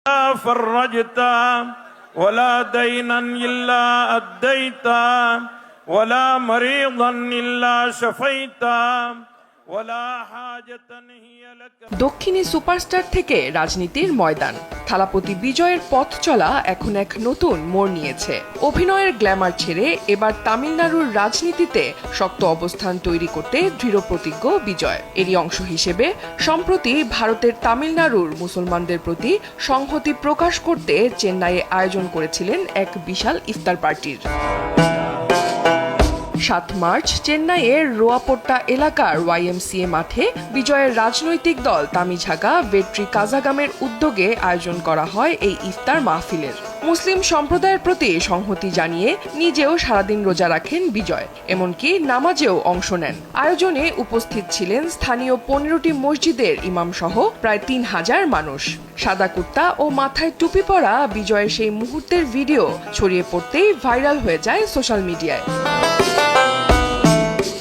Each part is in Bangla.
فرجت ولا دينا إلا أديت ولا مريضا إلا شفيت ولا حاجة هي لك। দক্ষিণী সুপারস্টার থেকে রাজনীতির ময়দান, থালাপতি বিজয়ের পথ চলা এখন এক নতুন মোড় নিয়েছে। অভিনয়ের গ্ল্যামার ছেড়ে এবার তামিলনাড়ুর রাজনীতিতে শক্ত অবস্থান তৈরি করতে দৃঢ়প্রতিজ্ঞ বিজয়। এরই অংশ হিসেবে সম্প্রতি ভারতের তামিলনাড়ুর মুসলমানদের প্রতি সংহতি প্রকাশ করতে চেন্নাইয়ে আয়োজন করেছিলেন এক বিশাল ইফতার পার্টির। ৭ মার্চ চেন্নাইয়ের রোয়াপোট্টা এলাকার YMCA মাঠে বিজয়ের রাজনৈতিক দল তামিঝাগা ভেট্রি কাজাগামের উদ্যোগে আয়োজন করা হয় এই ইফতার মাহফিলের। মুসলিম সম্প্রদায়ের প্রতি সংহতি জানিয়ে নিজেও সারাদিন রোজা রাখেন বিজয়, এমনকি নামাজেও অংশ নেন। আয়োজনে উপস্থিত ছিলেন স্থানীয় 15টি মসজিদের ইমাম সহ প্রায় 3000 মানুষ। সাদা কুর্তা ও মাথায় টুপি পরা বিজয়ের সেই মুহূর্তের ভিডিও ছড়িয়ে পড়তেই ভাইরাল হয়ে যায় সোশ্যাল মিডিয়ায়।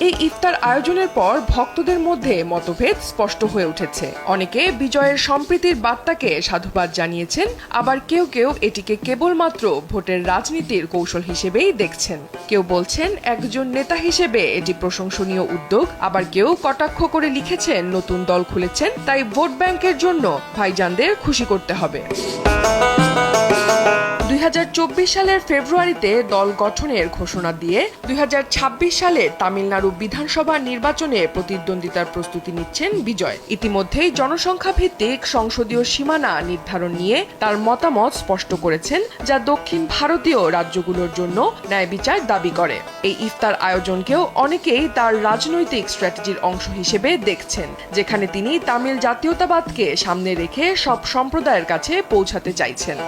এই ইফতার আয়োজনের পর ভক্তদের মধ্যে মতভেদ স্পষ্ট হয়ে উঠেছে। অনেকে বিজয়ের সম্প্রীতির বার্তাকে সাধুবাদ জানিয়েছেন, আবার কেউ কেউ এটিকে কেবলমাত্র ভোটের রাজনীতির কৌশল হিসেবেই দেখছেন। কেউ বলছেন একজন নেতা হিসেবে এটি প্রশংসনীয় উদ্যোগ, আবার কেউ কটাক্ষ করে লিখেছেন নতুন দল খুলেছেন, তাই ভোট ব্যাংকের জন্য ভাইজানদের খুশি করতে হবে। 2024 সালের ফেব্রুয়ারিতে দল গঠনের ঘোষণা দিয়ে 2026 সালে তামিলনাড়ু বিধানসভা নির্বাচনে প্রতিদ্বন্দ্বিতার প্রস্তুতি নিচ্ছেন বিজয়। ইতিমধ্যেই জনসংখ্যা ভিত্তিক সংসদীয় সীমানা নির্ধারণ নিয়ে তার মতামত স্পষ্ট করেছেন, যা দক্ষিণ ভারতীয় রাজ্যগুলোর জন্য ন্যায় বিচার দাবি করে। এই ইফতার আয়োজনকেও অনেকেই তার রাজনৈতিক স্ট্র্যাটেজির অংশ হিসেবে দেখছেন, যেখানে তিনি তামিল জাতীয়তাবাদকে সামনে রেখে সব সম্প্রদায়ের কাছে পৌঁছাতে চাইছেন।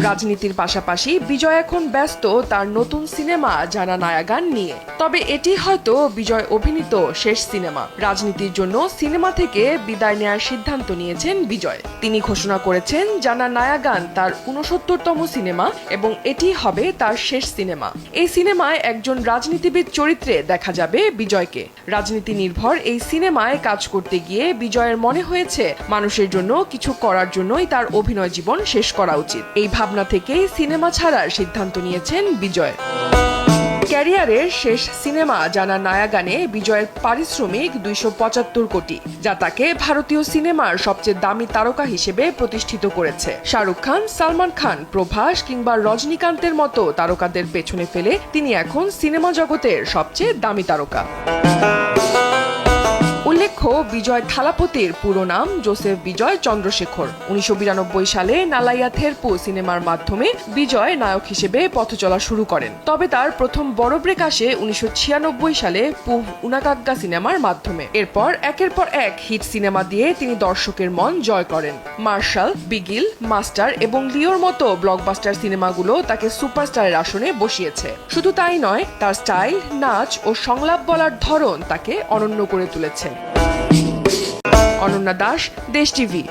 রাজনীতির পাশাপাশি বিজয় এখন ব্যস্ত তার নতুন সিনেমা জানা নায়াগান নিয়ে। তবে এটি হয়তো বিজয় অভিনীত শেষ সিনেমা। রাজনীতির জন্য সিনেমা থেকে বিদায় নেওয়ার সিদ্ধান্ত নিয়েছেন বিজয়। তিনি ঘোষণা করেছেন জানা নায়াগান তার 69তম সিনেমা এবং এটি হবে তার শেষ সিনেমা। এই সিনেমায় একজন রাজনীতিবিদ চরিত্রে দেখা যাবে বিজয়কে। রাজনীতি নির্ভর এই সিনেমায় কাজ করতে গিয়ে বিজয়ের মনে হয়েছে মানুষের জন্য কিছু করার জন্যই তার অভিনয় জীবন শেষ করা উচিত। এই ভাবনা থেকেই সিনেমা ছাড়ার সিদ্ধান্ত নিয়েছেন বিজয়। ক্যারিয়ারের শেষ সিনেমা জানা নায়াগানে বিজয়ের পারিশ্রমিক 275 কোটি, যা তাকে ভারতীয় সিনেমার সবচেয়ে দামি তারকা হিসেবে প্রতিষ্ঠিত করেছে। শাহরুখ খান, সালমান খান, প্রভাস কিংবা রজনীকান্তের মতো তারকাদের পেছনে ফেলে তিনি এখন সিনেমা জগতের সবচেয়ে দামি তারকা। উল্লেখ্য, বিজয় থালাপতির পুরো নাম জোসেফ বিজয় চন্দ্রশেখর। 1992 সালে নালাইয়া থেরপু সিনেমার মাধ্যমে বিজয় নায়ক হিসেবে পথ চলা শুরু করেন। তবে তার প্রথম বড় ব্রেক আসে 1996 সালে পুভ উনাকাগ্গা সিনেমার মাধ্যমে। এরপর একের পর এক হিট সিনেমা দিয়ে তিনি দর্শকের মন জয় করেন। মার্শাল, বিগিল, মাস্টার এবং লিওর মতো ব্লকবাস্টার সিনেমাগুলো তাকে সুপারস্টারের আসনে বসিয়েছে। শুধু তাই নয়, তার স্টাইল, নাচ ও সংলাপ বলার ধরন তাকে অনন্য করে তুলেছে। অনন্যা দাস, দেশ টিভি।